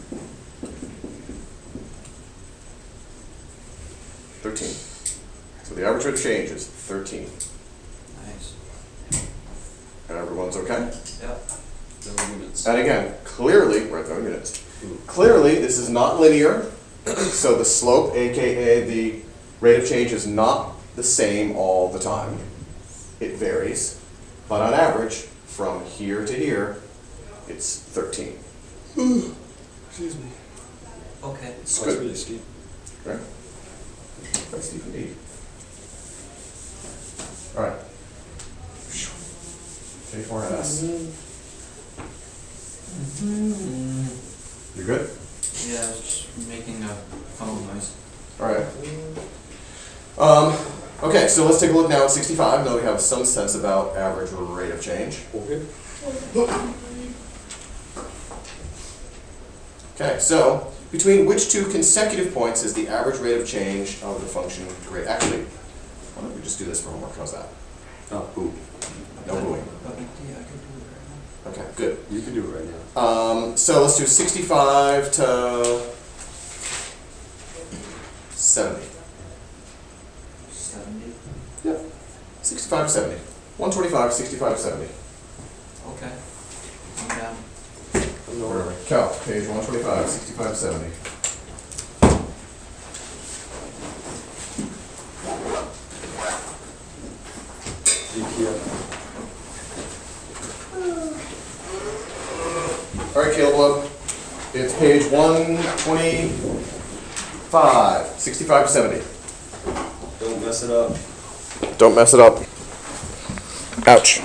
13. So the average rate of change is 13. Nice. Everyone's okay? Yep. No units. And again, clearly, right, no units. Clearly, this is not linear, so the slope, aka the rate of change, is not the same all the time. It varies, but on average, from here to here, it's 13. Excuse me. Okay. It's That's good. really steep. Okay. That's deep indeed. All right. K4S. You good? Yeah, I was just making a phone noise. All right. Okay, so let's take a look now at 65. Now we have some sense about average rate of change. Okay. Okay, so between which two consecutive points is the average rate of change of the function rate? Actually, why don't we just do this for homework? How's that? Oh, boo. No booing. But yeah, I could do it right Okay, good. You can do it right now. So let's do 65 to 70. now. 70? Yep. 65 to 70. 125, 65 to 70. Okay. I'm down. Where are we? Calc, page 125, 65 to 70. All right, Caleb, it's page 125, 65 to 70. Don't mess it up. Don't mess it up. Ouch.